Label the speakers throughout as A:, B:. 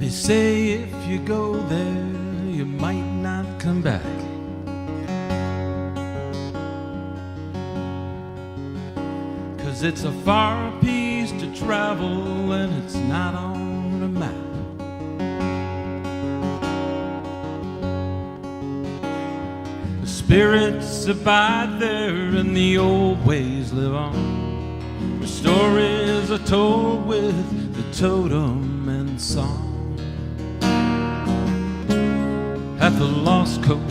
A: They say if you go there, you might not come back. Cause it's a far piece to travel and it's not on a map. The spirits abide there and the old ways live on. The stories are told with the totem and song. At the lost coast,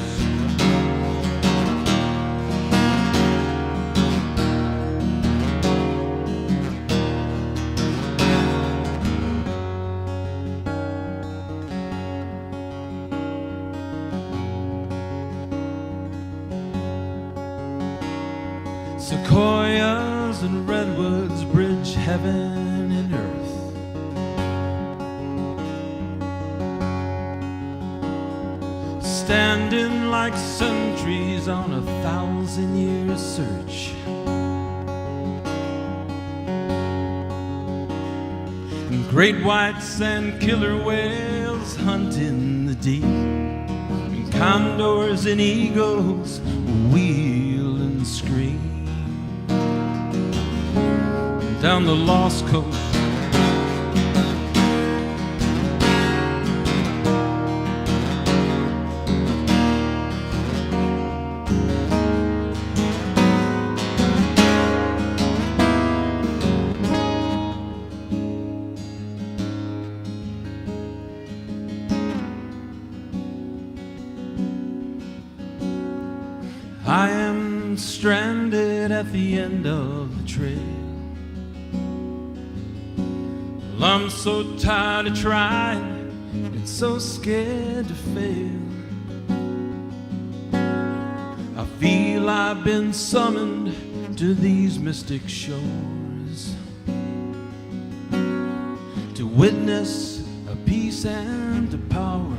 A: sequoias and redwoods bridge heaven and earth. Standing like sentries on 1,000-year search. And great whites and killer whales hunt in the deep. And condors and eagles wheel and scream. Down the lost coast, I am stranded at the end of the trail. Well, I'm so tired of trying and so scared to fail. I feel I've been summoned to these mystic shores to witness a peace and a power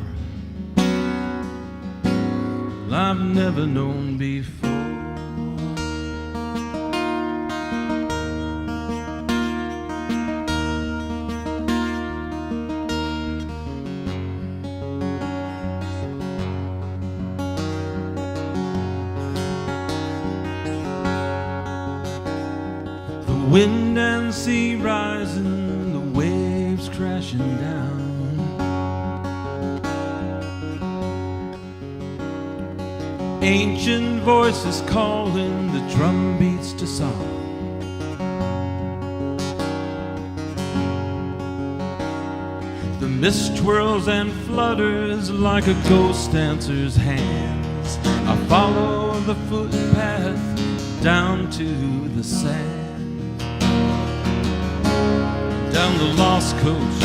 A: I've never known before. The wind and sea rising, the waves crashing down. Ancient voices calling, the drum beats to song. The mist twirls and flutters like a ghost dancer's hands. I follow the footpath down to the sand. Down the lost coast,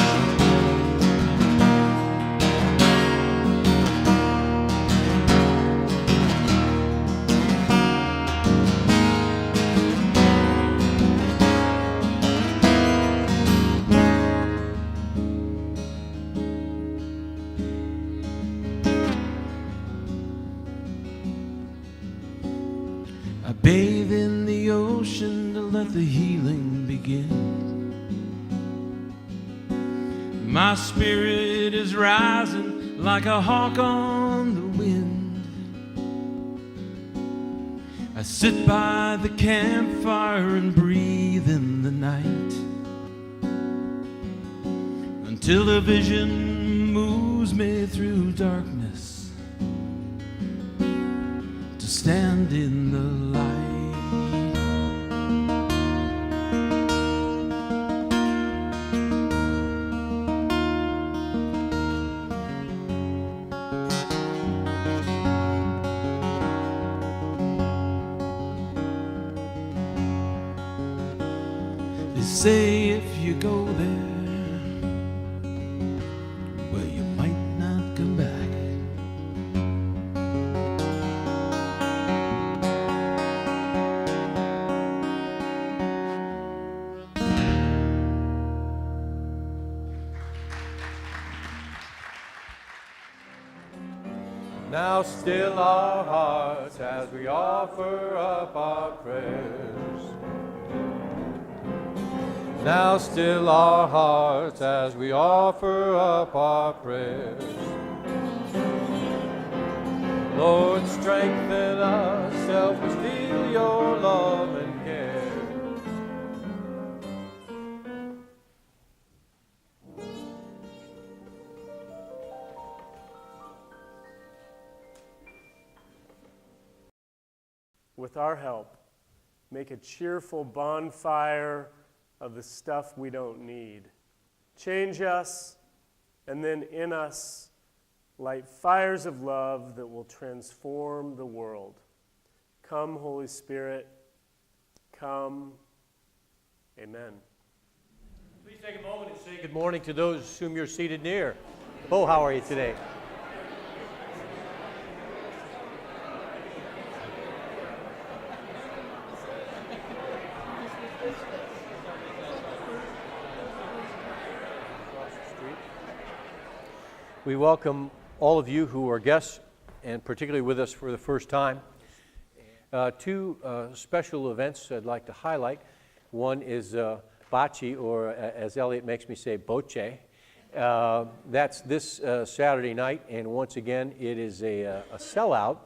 A: I bathe in the ocean to let the healing begin. My spirit is rising like a hawk on the wind. I sit by the campfire and breathe in the night until a vision moves me through darkness to stand in the light. They say if you go there, well, you might not come back.
B: Now still our hearts as we offer up our prayers. Now still our hearts as we offer up our prayers. Lord, strengthen us, help us feel your love and care.
C: With our help, make a cheerful bonfire of the stuff we don't need. Change us, and then in us, light fires of love that will transform the world. Come, Holy Spirit, come. Amen.
B: Please take a moment and say good morning to those whom you're seated near. Bo, how are you today? We welcome all of you who are guests, and particularly with us for the first time. Two special events I'd like to highlight. One is Bocce, or as Elliot makes me say, Boche. That's this Saturday night, and once again, it is a sellout.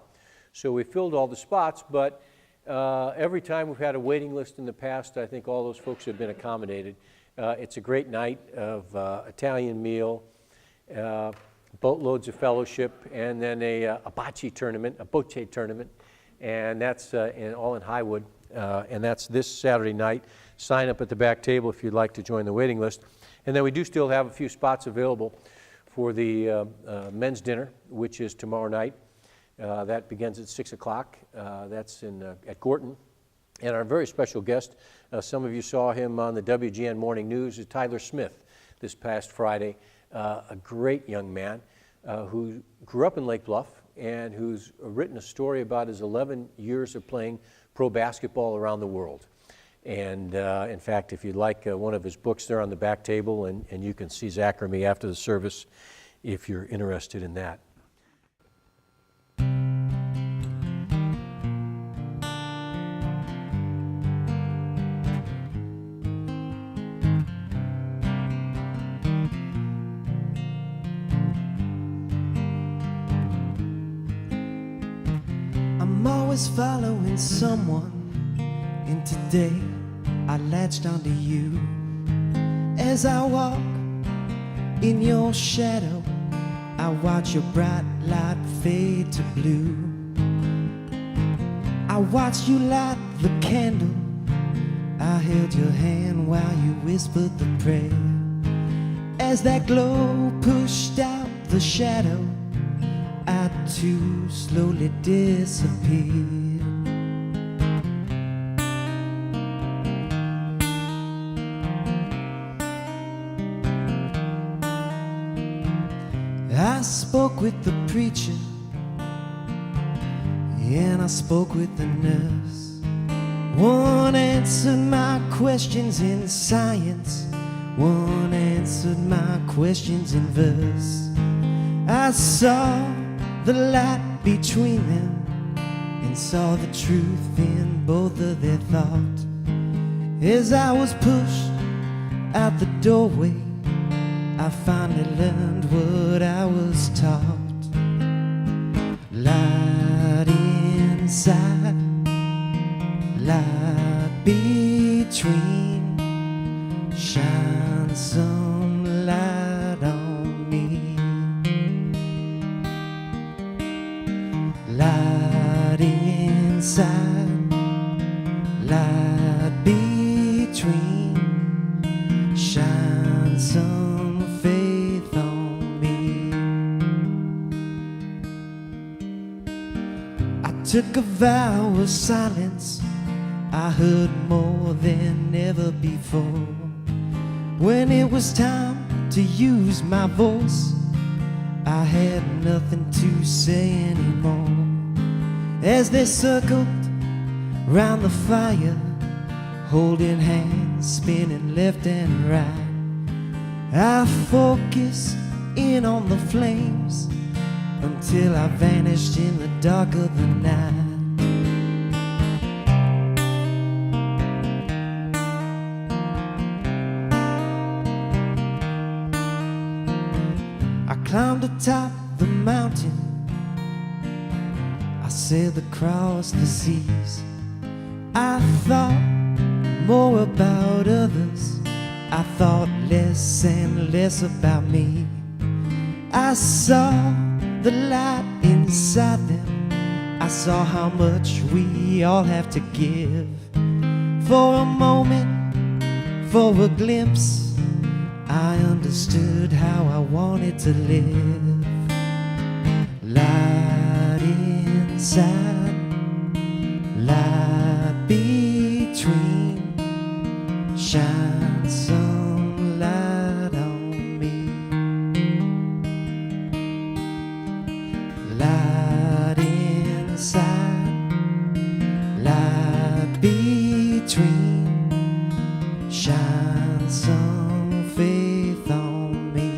B: So we filled all the spots, but every time we've had a waiting list in the past, I think all those folks have been accommodated. It's a great night of Italian meal, boatloads of fellowship, and then a bocce tournament, a boche tournament, and that's all in Highwood, and that's this Saturday night. Sign up at the back table if you'd like to join the waiting list. And then we do still have a few spots available for the men's dinner, which is tomorrow night. That begins at 6 o'clock. That's at Gorton. And our very special guest, some of you saw him on the WGN Morning News, is Tyler Smith this past Friday. A great young man who grew up in Lake Bluff and who's written a story about his 11 years of playing pro basketball around the world. And in fact, if you'd like one of his books, they're on the back table, and you can see Zach or me after the service if you're interested in that.
D: Following someone, and today I latched onto you. As I walk in your shadow, I watch your bright light fade to blue. I watched you light the candle, I held your hand while you whispered the prayer. As that glow pushed out the shadow, I too slowly disappeared. I spoke with the preacher, and I spoke with the nurse. One answered my questions in science, one answered my questions in verse. I saw the light between them and saw the truth in both of their thought. As I was pushed out the doorway, I finally learned what I was taught. Light inside, light between, shine some light on me. Light inside, light between, shine some faith on me. I took a vow of silence, I heard more than ever before. When it was time to use my voice, I had nothing to say anymore. As they circled round the fire, holding hands, spinning left and right, I focused in on the flames until I vanished in the dark of the night. climbed atop the mountain. I sailed across the seas. I thought more about others. I thought less and less about me. I saw the light inside them. I saw how much we all have to give. For a moment, for a glimpse, I understood how I wanted to live. Light inside, light between, shine some light on me. Light inside, light between, shine some faith on me.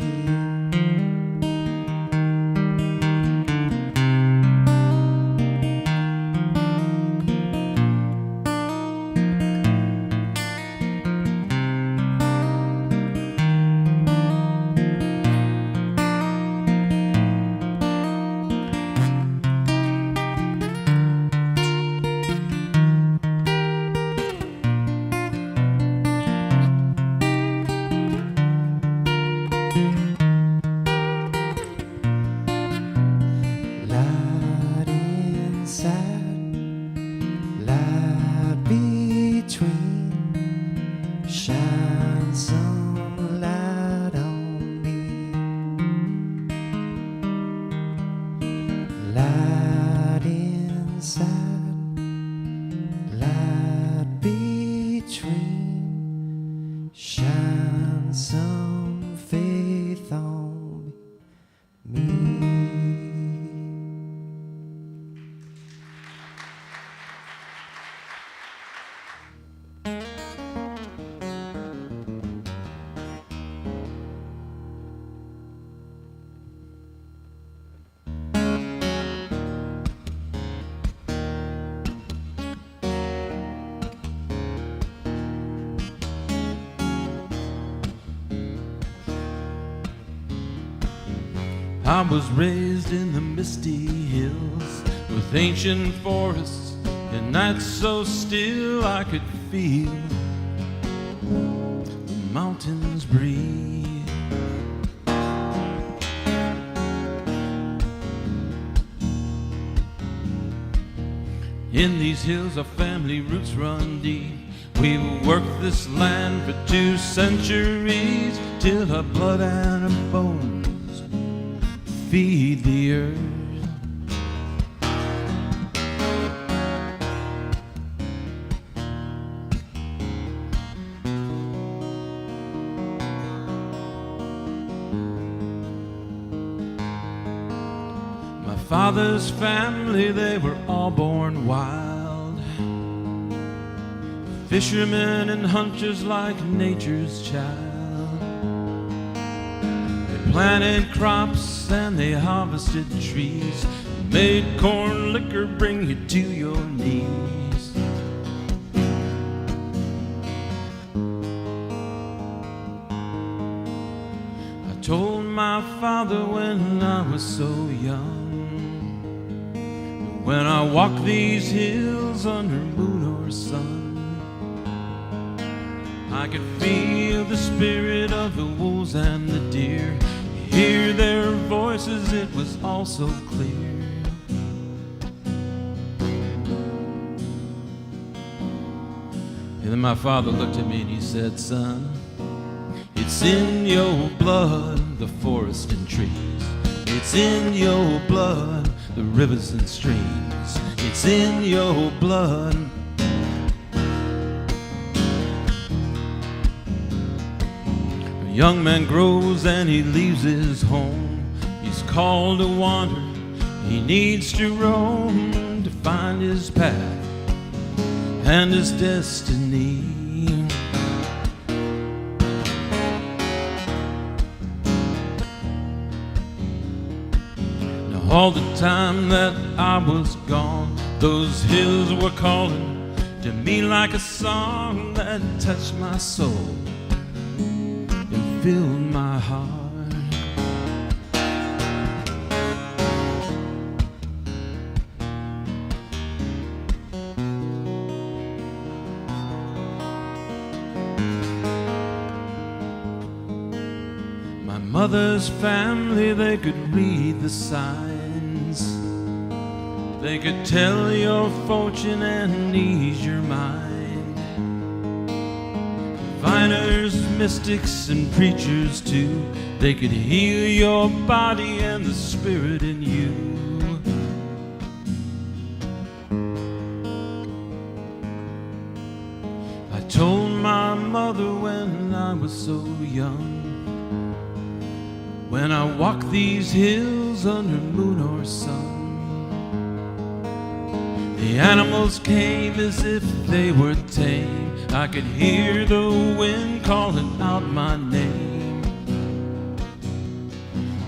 D: Light inside, light between, shine some light on me. Light inside, light between, shine some faith on me.
A: I was raised in the misty hills with ancient forests and nights so still I could feel the mountains breathe. In these hills our family roots run deep. We've worked this land for 2 centuries till our blood and our bones feed the earth. My father's family, they were all born wild, fishermen and hunters like nature's child. Planted crops and they harvested trees, made corn liquor bring you to your knees. I told my father when I was so young, when I walk these hills under moon or sun, I could feel the spirit of the wolves and the deer, hear their voices, it was all so clear. And then my father looked at me and he said, son, it's in your blood, the forest and trees. It's in your blood, the rivers and streams. It's in your blood. A young man grows and he leaves his home. He's called to wander, he needs to roam to find his path and his destiny. Now all the time that I was gone, those hills were calling to me like a song that touched my soul, filled my heart. mother's family, they could read the signs. They could tell your fortune and ease your mind. Diviners, mystics, and preachers too, they could heal your body and the spirit in you. I told my mother when I was so young, when I walk these hills under moon or sun, the animals came as if they were tame. I could hear the wind calling out my name.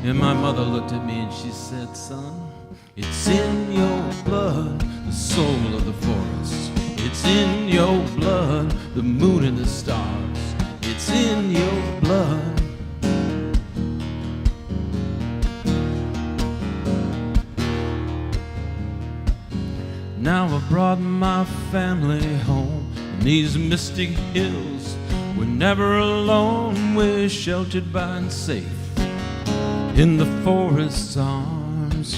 A: And my mother looked at me and she said, son, it's in your blood, the soul of the forest. It's in your blood, the moon and the stars. It's in your blood. Now I brought my family home, and these mystic hills, we're never alone. We're sheltered by and safe in the forest's arms.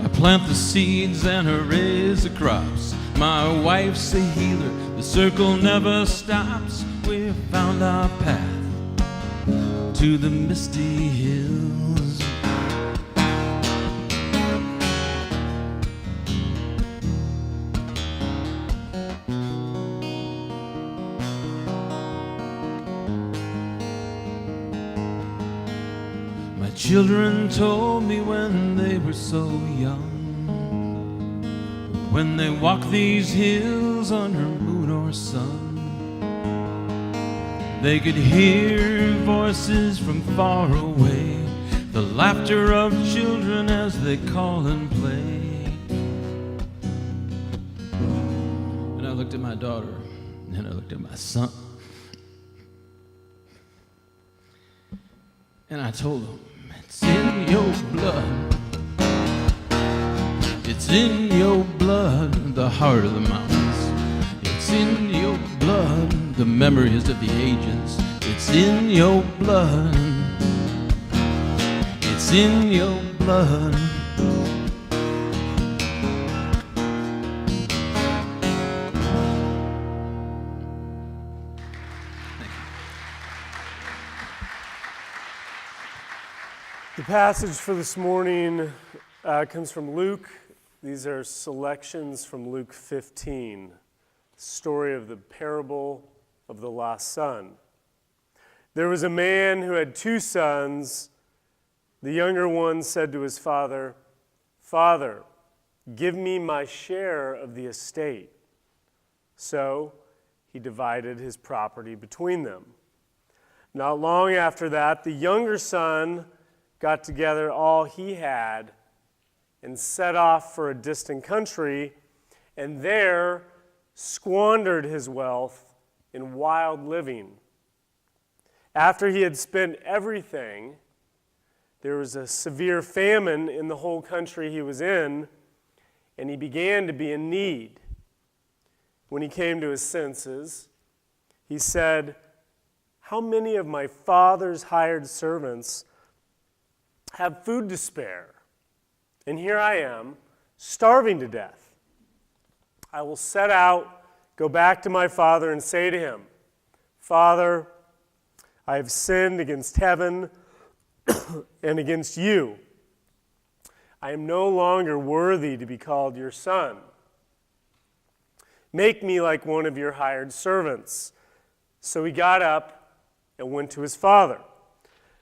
A: I plant the seeds and I raise the crops. My wife's a healer, the circle never stops. We've found our path to the misty hills. My children told me when they were so young, when they walk these hills under moon or sun, they could hear voices from far away, the laughter of children as they call and play. And I looked at my daughter, and I looked at my son, and I told them, it's in your blood. It's in your blood, the heart of the mountains. It's in your blood, the memories of the ages. It's in your blood. It's in your blood.
C: The passage for this morning comes from Luke. These are selections from Luke 15, story of the parable of the lost son. There was a man who had 2 sons. The younger one said to his father, "Father, give me my share of the estate." So he divided his property between them. Not long after that, the younger son got together all he had and set off for a distant country, and there squandered his wealth in wild living. After he had spent everything, there was a severe famine in the whole country he was in, and he began to be in need. When he came to his senses, he said, "How many of my father's hired servants have food to spare? And here I am, starving to death. I will set out, go back to my father, and say to him, 'Father, I have sinned against heaven and against you. I am no longer worthy to be called your son. Make me like one of your hired servants.' So he got up and went to his father.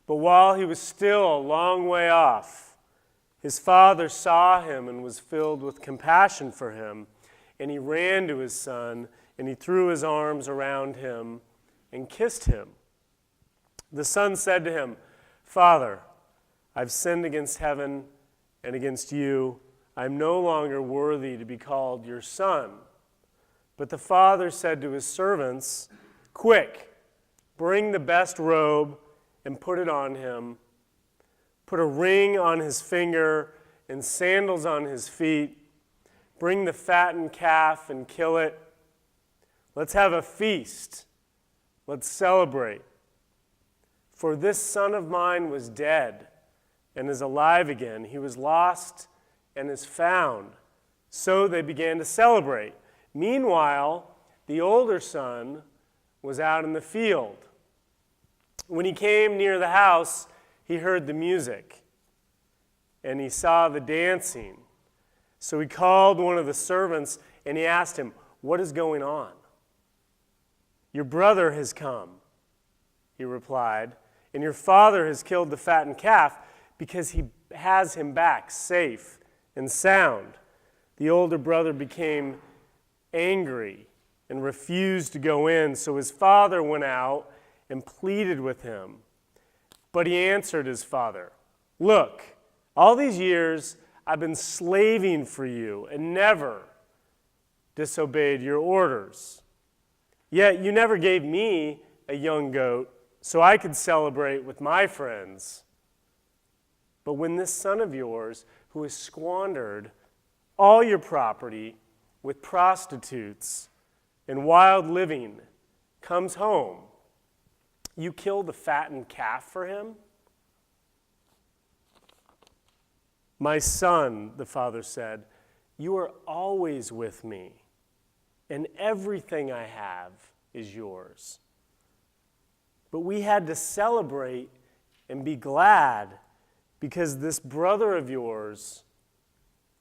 C: But while he was still a long way off, his father saw him and was filled with compassion for him, and he ran to his son, and he threw his arms around him and kissed him. The son said to him, 'Father, I've sinned against heaven and against you. I am no longer worthy to be called your son.' But the father said to his servants, 'Quick, bring the best robe and put it on him. Put a ring on his finger and sandals on his feet. Bring the fattened calf and kill it. Let's have a feast. Let's celebrate. For this son of mine was dead and is alive again. He was lost and is found." So they began to celebrate. Meanwhile, the older son was out in the field. When he came near the house, he heard the music, and he saw the dancing. So he called one of the servants, and he asked him, "What is going on?" "Your brother has come," he replied, "and your father has killed the fattened calf because he has him back safe and sound." The older brother became angry and refused to go in, so his father went out and pleaded with him. But he answered his father, "Look, all these years I've been slaving for you and never disobeyed your orders. Yet you never gave me a young goat so I could celebrate with my friends. But when this son of yours, who has squandered all your property with prostitutes and wild living, comes home, you kill the fattened calf for him?" "My son," the father said, "you are always with me, and everything I have is yours. But we had to celebrate and be glad because this brother of yours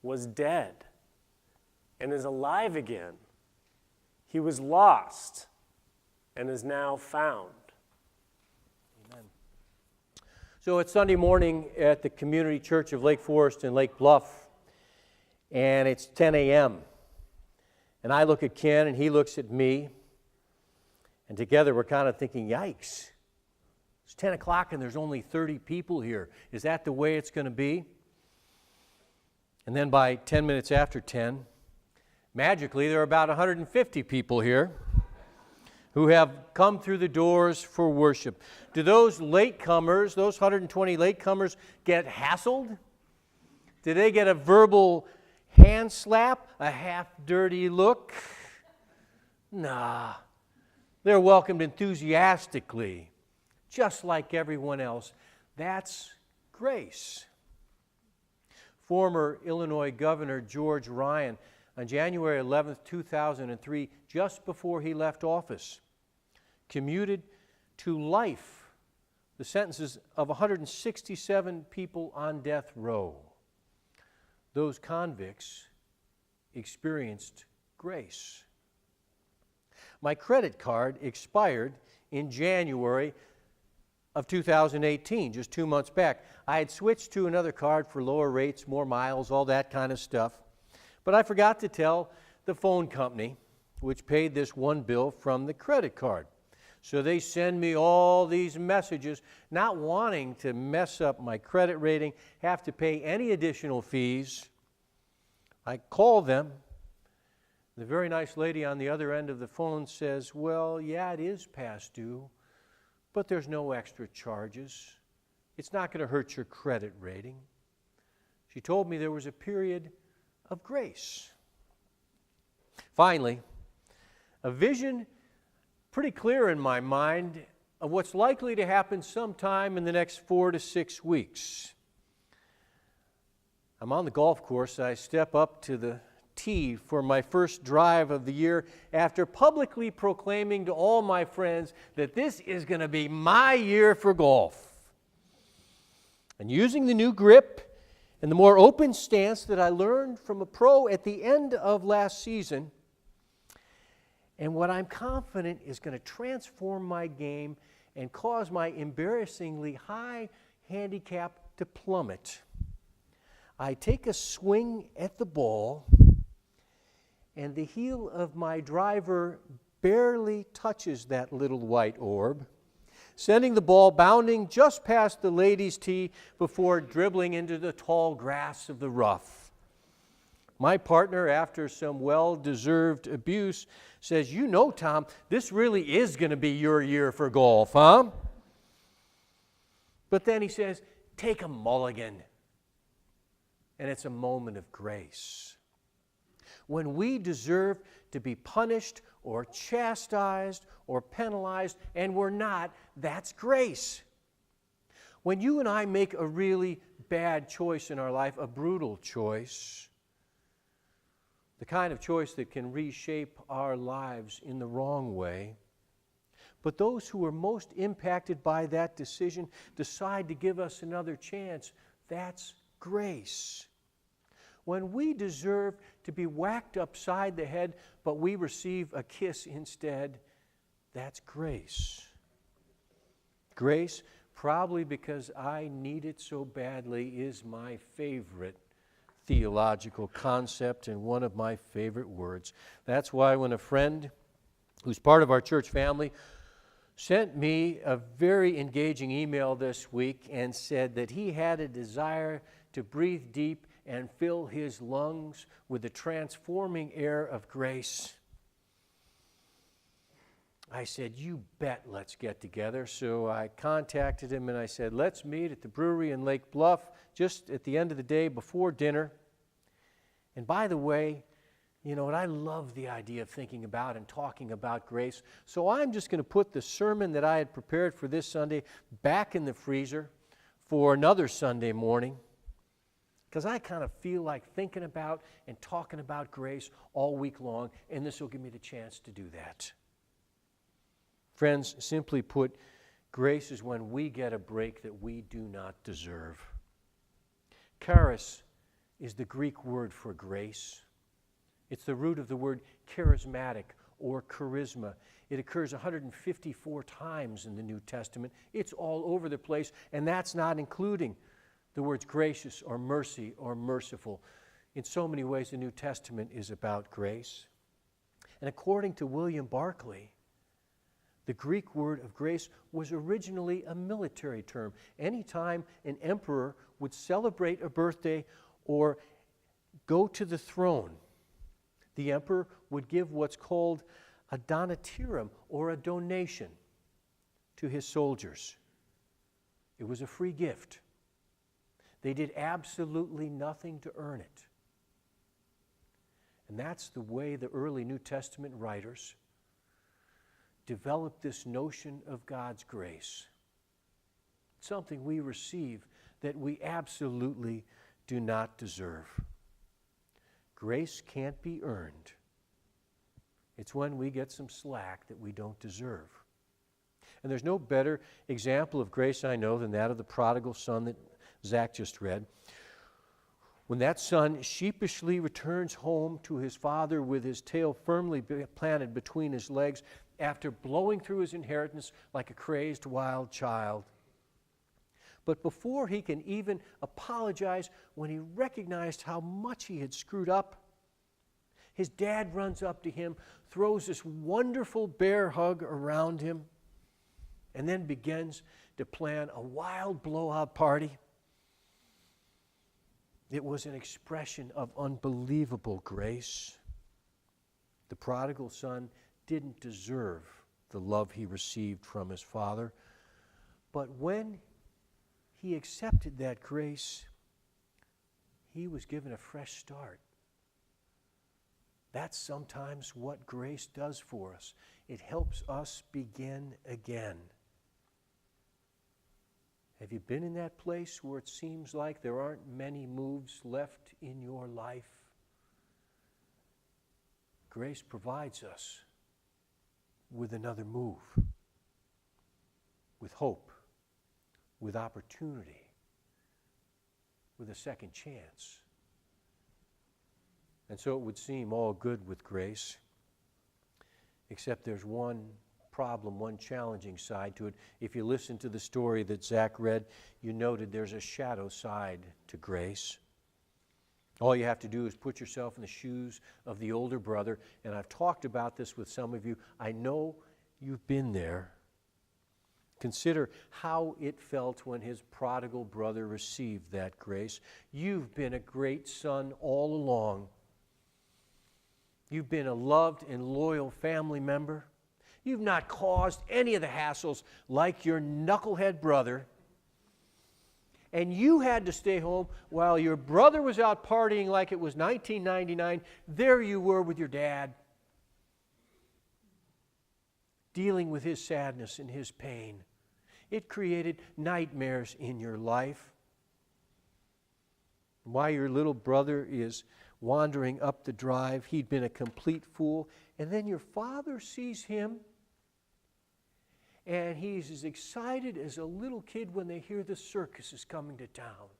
C: was dead and is alive again. He was lost and is now found."
B: Amen. So it's Sunday morning at the Community Church of Lake Forest in Lake Bluff, and it's 10 a.m. And I look at Ken, and he looks at me, and together we're kind of thinking, yikes, it's 10 o'clock and there's only 30 people here. Is that the way it's going to be? And then by 10 minutes after 10, magically there are about 150 people here who have come through the doors for worship. Do those latecomers, those 120 latecomers, get hassled? Do they get a verbal hand slap, a half-dirty look? Nah. They're welcomed enthusiastically, just like everyone else. That's grace. Former Illinois Governor George Ryan, on January 11, 2003, just before he left office, commuted to life the sentences of 167 people on death row. Those convicts experienced grace. My credit card expired in January of 2018, just 2 months back. I had switched to another card for lower rates, more miles, all that kind of stuff. But I forgot to tell the phone company, which paid this one bill from the credit card. So they send me all these messages, not wanting to mess up my credit rating, have to pay any additional fees. I call them. The very nice lady on the other end of the phone says, "Well, yeah, it is past due, but there's no extra charges. It's not going to hurt your credit rating." She told me there was a period of grace. Finally, a vision pretty clear in my mind of what's likely to happen sometime in the next 4 to 6 weeks. I'm on the golf course. I step up to the tee for my first drive of the year after publicly proclaiming to all my friends that this is going to be my year for golf. And using the new grip and the more open stance that I learned from a pro at the end of last season, and what I'm confident is going to transform my game and cause my embarrassingly high handicap to plummet, I take a swing at the ball, and the heel of my driver barely touches that little white orb, sending the ball bounding just past the ladies' tee before dribbling into the tall grass of the rough. My partner, after some well-deserved abuse, says, "You know, Tom, this really is going to be your year for golf, huh?" But then he says, "Take a mulligan." And it's a moment of grace. when we deserve to be punished or chastised or penalized, and we're not, that's grace. When you and I make a really bad choice in our life, a brutal choice, the kind of choice that can reshape our lives in the wrong way, but those who are most impacted by that decision decide to give us another chance, that's grace. When we deserve to be whacked upside the head, but we receive a kiss instead, that's grace. Grace, probably because I need it so badly, is my favorite theological concept and one of my favorite words. That's why when a friend who's part of our church family sent me a very engaging email this week and said that he had a desire to breathe deep and fill his lungs with the transforming air of grace, I said, you bet, let's get together. So I contacted him and I said, let's meet at the brewery in Lake Bluff just at the end of the day before dinner. And by the way, you know what, I love the idea of thinking about and talking about grace. So I'm just going to put the sermon that I had prepared for this Sunday back in the freezer for another Sunday morning, because I kind of feel like thinking about and talking about grace all week long, and this will give me the chance to do that. Friends, simply put, grace is when we get a break that we do not deserve. Charis is the Greek word for grace. It's the root of the word charismatic or charisma. It occurs 154 times in the New Testament. It's all over the place, and that's not including the words gracious or mercy or merciful. In so many ways, the New Testament is about grace. And according to William Barclay, the Greek word of grace was originally a military term. Anytime an emperor would celebrate a birthday or go to the throne, the emperor would give what's called a donatirum, or a donation, to his soldiers. It was a free gift. They did absolutely nothing to earn it. And that's the way the early New Testament writers developed this notion of God's grace. Something we receive that we absolutely do not deserve. Grace can't be earned. It's when we get some slack that we don't deserve. And there's no better example of grace I know than that of the prodigal son that Zach just read. When that son sheepishly returns home to his father with his tail firmly planted between his legs after blowing through his inheritance like a crazed wild child. But before he can even apologize, when he recognized how much he had screwed up, his dad runs up to him, throws this wonderful bear hug around him, and then begins to plan a wild blowout party. It was an expression of unbelievable grace. The prodigal son didn't deserve the love he received from his father, but when he accepted that grace, he was given a fresh start. That's sometimes what grace does for us. It helps us begin again. Have you been in that place where it seems like there aren't many moves left in your life? Grace provides us with another move, with hope, with opportunity, with a second chance. And so it would seem all good with grace, except there's one problem, one challenging side to it. If you listen to the story that Zach read, you noted there's a shadow side to grace. All you have to do is put yourself in the shoes of the older brother, and I've talked about this with some of you. I know you've been there. Consider how it felt when his prodigal brother received that grace. You've been a great son all along. You've been a loved and loyal family member. You've not caused any of the hassles like your knucklehead brother. and you had to stay home while your brother was out partying like it was 1999, there you were with your dad, dealing with his sadness and his pain. It created nightmares in your life. Why your little brother is wandering up the drive, he'd been a complete fool, and then your father sees him, and he's as excited as a little kid when they hear the circus is coming to town.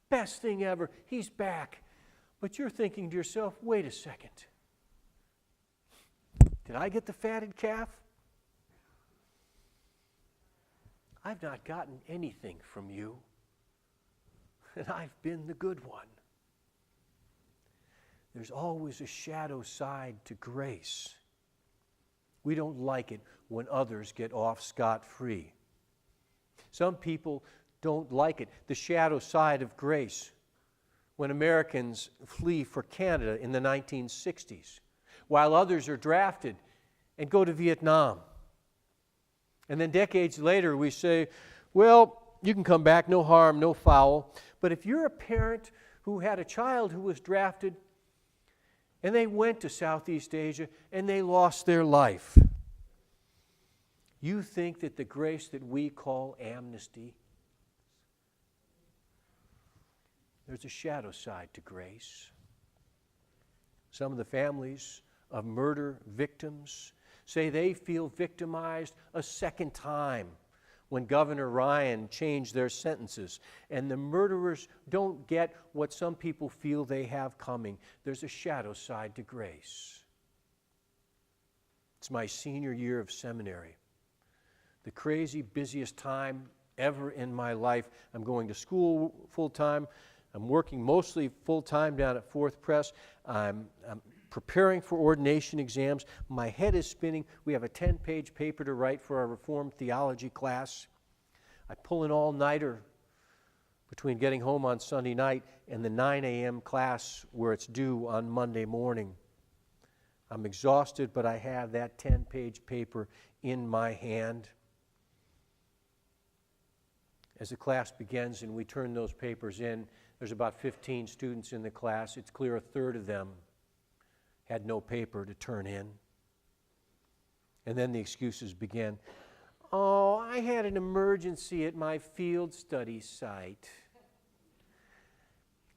B: Best thing ever, he's back. But you're thinking to yourself, wait a second. Did I get the fatted calf? I've not gotten anything from you, and I've been the good one. There's always a shadow side to grace. We don't like it when others get off scot-free. Some people don't like it, the shadow side of grace, when Americans flee for Canada in the 1960s, while others are drafted and go to Vietnam. And then decades later we say, well, you can come back, no harm, no foul. But if you're a parent who had a child who was drafted and they went to Southeast Asia and they lost their life, you think that the grace that we call amnesty, there's a shadow side to grace. Some of the families of murder victims say they feel victimized a second time when Governor Ryan changed their sentences, and the murderers don't get what some people feel they have coming. There's a shadow side to grace. It's my senior year of seminary. The crazy busiest time ever in my life. I'm going to school full-time. I'm working mostly full-time down at Fourth Press. I'm preparing for ordination exams. My head is spinning. We have a 10-page paper to write for our Reformed theology class. I pull an all-nighter between getting home on Sunday night and the 9 a.m. class where it's due on Monday morning. I'm exhausted, but I have that 10-page paper in my hand. As the class begins and we turn those papers in, there's about 15 students in the class. It's clear a third of them had no paper to turn in. And then the excuses begin. Oh, I had an emergency at my field study site.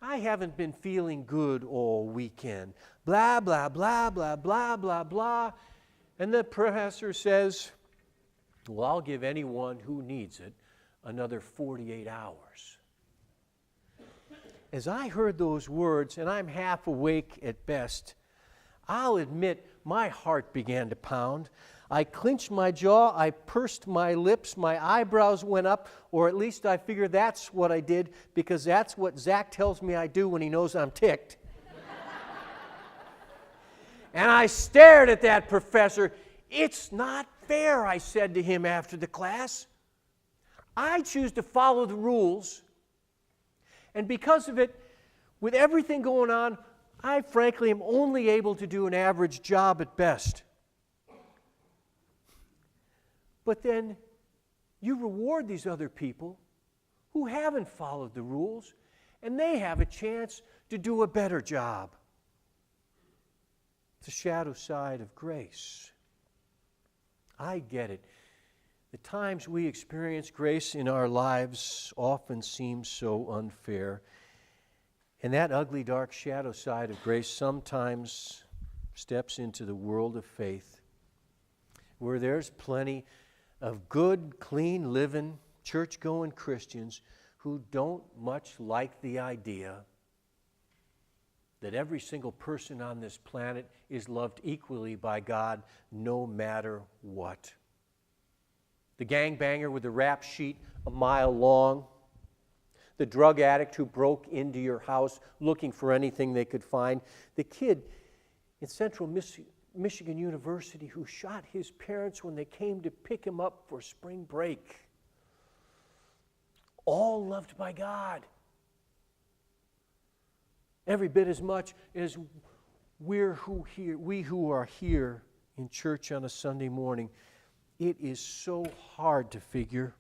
B: I haven't been feeling good all weekend. Blah, blah, blah, blah, blah, blah, blah. And the professor says, well, I'll give anyone who needs it another 48 hours. As I heard those words, and I'm half awake at best, I'll admit my heart began to pound. I clenched my jaw, I pursed my lips, my eyebrows went up, or at least I figured that's what I did, because that's what Zach tells me I do when he knows I'm ticked. And I stared at that professor. It's not fair, I said to him after the class. I choose to follow the rules, and because of it, with everything going on, I frankly am only able to do an average job at best. But then you reward these other people who haven't followed the rules, and they have a chance to do a better job. It's a shadow side of grace. I get it. The times we experience grace in our lives often seem so unfair. And that ugly, dark shadow side of grace sometimes steps into the world of faith, where there's plenty of good, clean living, church-going Christians who don't much like the idea that every single person on this planet is loved equally by God no matter what. The gangbanger with the rap sheet a mile long, the drug addict who broke into your house looking for anything they could find, the kid in Central Michigan University who shot his parents when they came to pick him up for spring break. All loved by God. Every bit as much as we who are here in church on a Sunday morning. It is so hard to figure.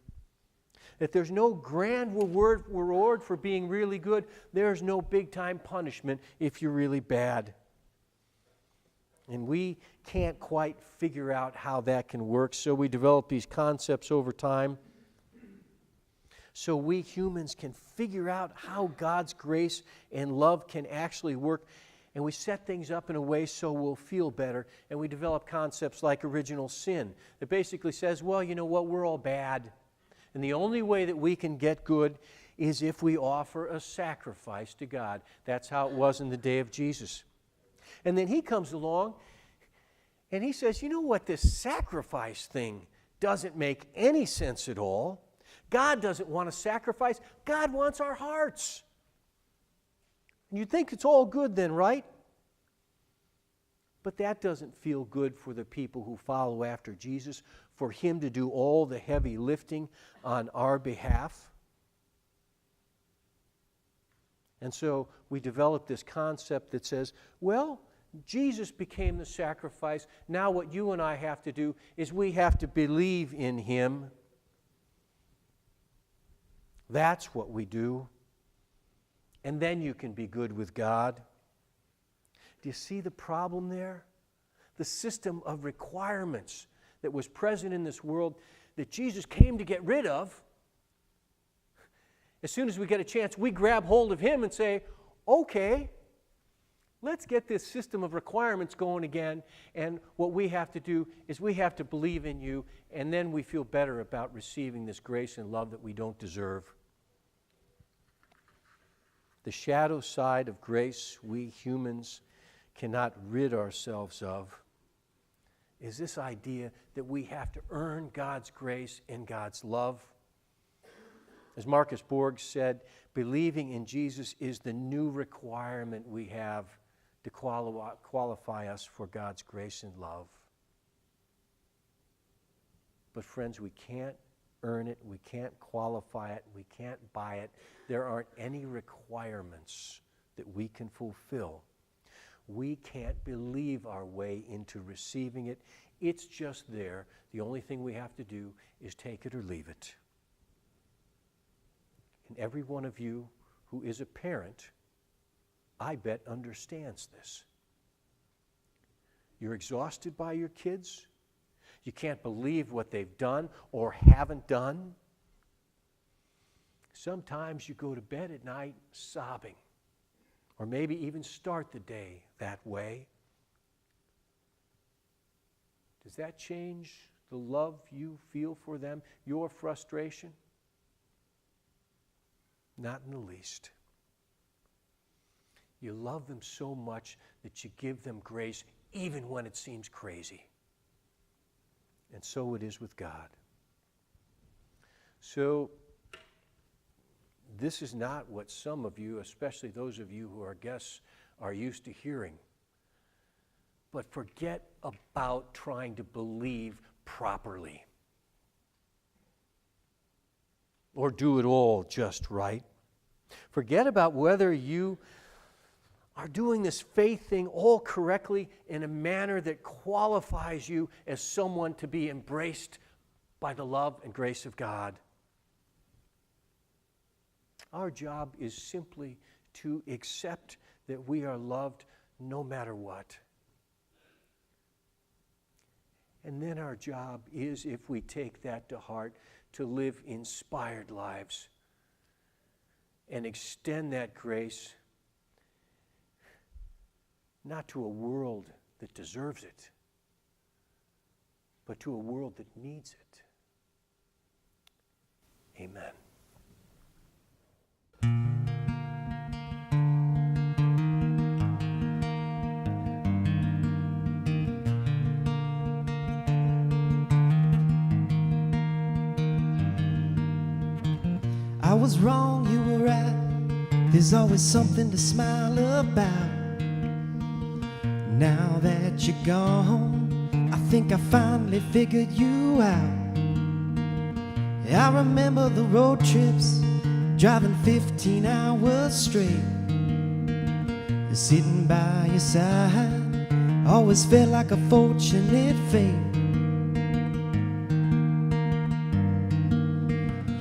B: that there's no grand reward for being really good. There's no big-time punishment if you're really bad. And we can't quite figure out how that can work, so we develop these concepts over time so we humans can figure out how God's grace and love can actually work. And we set things up in a way so we'll feel better. And we develop concepts like original sin that basically says, well, you know what, we're all bad. And the only way that we can get good is if we offer a sacrifice to God. That's how it was in the day of Jesus. And then he comes along and he says, you know what, this sacrifice thing doesn't make any sense at all. God doesn't want a sacrifice. God wants our hearts. And you'd think it's all good then, right? But that doesn't feel good for the people who follow after Jesus, for him to do all the heavy lifting on our behalf. And so we develop this concept that says, well, Jesus became the sacrifice. Now what you and I have to do is we have to believe in him. That's what we do. And then you can be good with God. Do you see the problem there? The system of requirements that was present in this world that Jesus came to get rid of. As soon as we get a chance, we grab hold of him and say, okay, let's get this system of requirements going again. And what we have to do is we have to believe in you, and then we feel better about receiving this grace and love that we don't deserve. The shadow side of grace we humans cannot rid ourselves of is this idea that we have to earn God's grace and God's love. As Marcus Borg said, believing in Jesus is the new requirement we have to qualify us for God's grace and love. But friends, we can't earn it, we can't qualify it, we can't buy it. There aren't any requirements that we can fulfill. We can't believe our way into receiving it. It's just there. The only thing we have to do is take it or leave it. And every one of you who is a parent, I bet, understands this. You're exhausted by your kids. You can't believe what they've done or haven't done. Sometimes you go to bed at night sobbing, or maybe even start the day that way. Does that change the love you feel for them, your frustration? Not in the least. You love them so much that you give them grace even when it seems crazy. And so it is with God. So, this is not what some of you, especially those of you who are guests, are used to hearing. But forget about trying to believe properly. Or do it all just right. Forget about whether you are doing this faith thing all correctly in a manner that qualifies you as someone to be embraced by the love and grace of God. Our job is simply to accept that we are loved no matter what. And then our job is, if we take that to heart, to live inspired lives and extend that grace not to a world that deserves it, but to a world that needs it. Amen.
D: I was wrong, you were right. There's always something to smile about. Now that you're gone, I think I finally figured you out. I remember the road trips, driving 15 hours straight. Sitting by your side, always felt like a fortunate fate.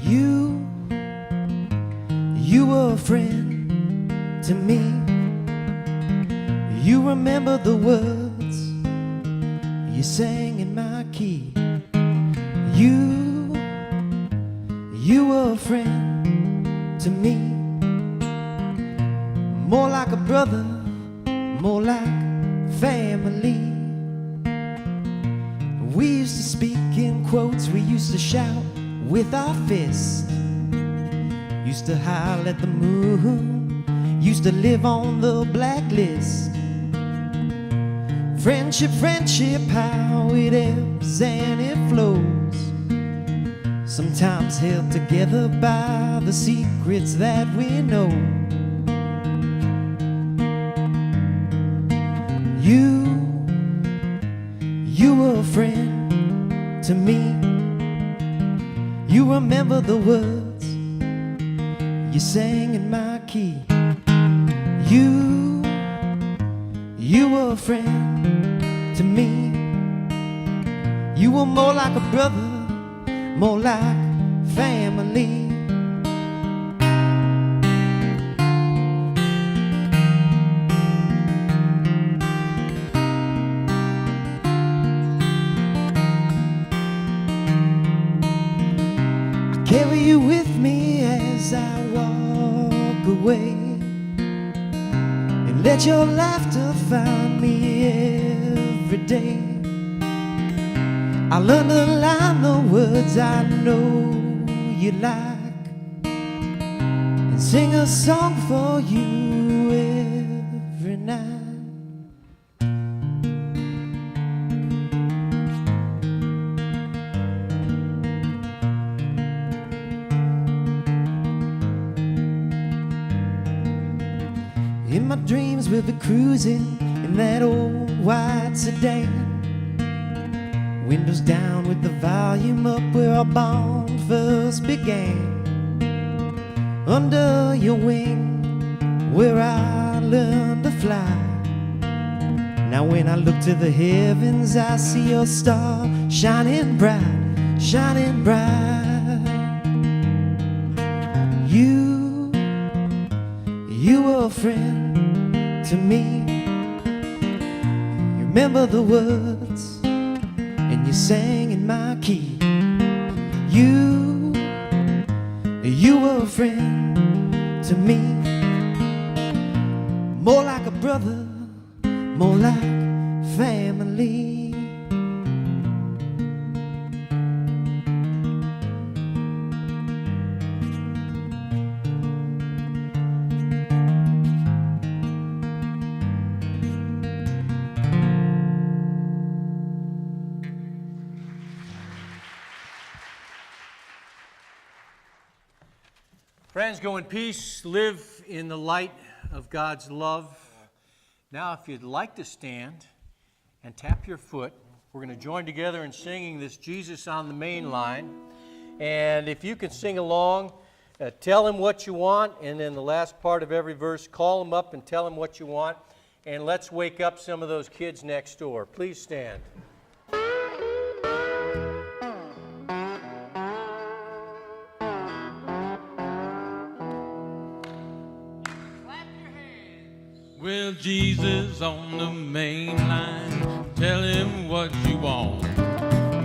D: You were a friend to me. You remember the words you sang in my key. You were a friend to me. More like a brother, more like family. We used to speak in quotes, we used to shout with our fists, used to howl at the moon, used to live on the blacklist. Friendship, friendship, how it ebbs and it flows, sometimes held together by the secrets that we know. You were a friend to me. You remember the words you sang in my key. You were a friend to me. You were more like a brother, more like family. Carry you with me as I walk away, and let your laughter find me every day. I'll underline the words I know you like, and sing a song for you every night. In my dreams we'll be cruising in that old white sedan, windows down with the volume up, where our bond first began. Under your wing, where I learned to fly. Now when I look to the heavens, I see your star shining bright, shining bright. You were a friend to me. You remember the words, and you sang in my key. You were a friend to me. More like a brother, more like family.
B: Friends, go in peace, live in the light of God's love. Now, if you'd like to stand and tap your foot, we're going to join together in singing this Jesus on the Main Line. And if you can sing along, tell him what you want, and in the last part of every verse, call him up and tell him what you want. And let's wake up some of those kids next door. Please stand.
A: Well, Jesus on the main line, tell him what you want.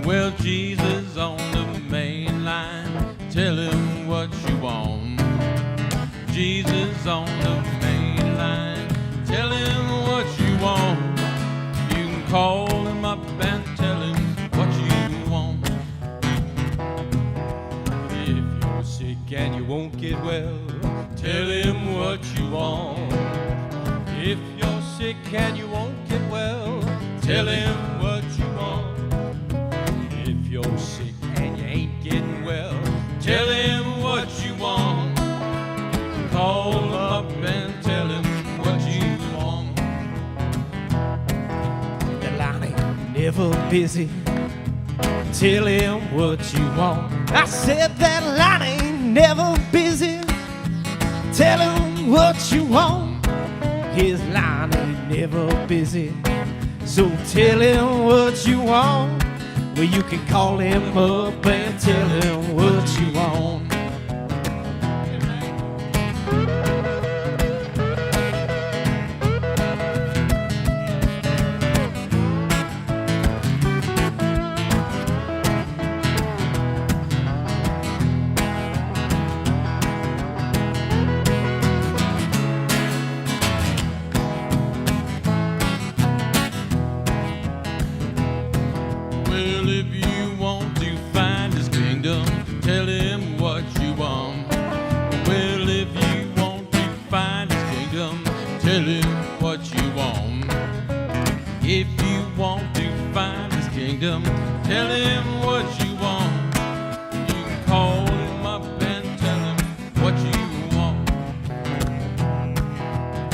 A: Well, Jesus on the main line, tell him what you want. Jesus on the main line, tell him what you want. You can call him up and tell him what you want. If you're sick and you won't get well, tell him what you want. If you're sick and you won't get well, tell him what you want. If you're sick and you ain't getting well, tell him what you want. Call him up and tell him what you want.
D: The line ain't never busy, tell him what you want. I said that line ain't never busy, tell him what you want. His line ain't never busy, so tell him what you want. Well, you can call him up and tell him what you want.
A: tell him what you want. If you want to find his kingdom, tell him what you want. You can call him up and tell him what you want.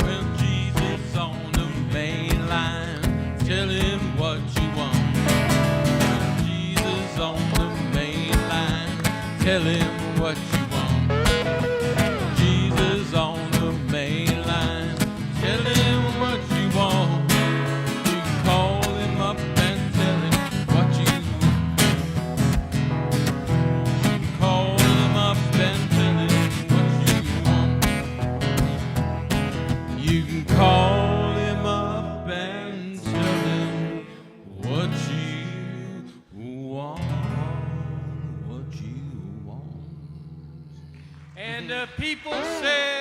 A: Well, Jesus on the main line, tell him what you want. Well, Jesus on the main line, tell him what you want. Jesus on the main line, tell him what you want. You can call him up and tell him what you want. You can call him up and tell him what you want. You can call him up and tell him what you want. What you want. And the people say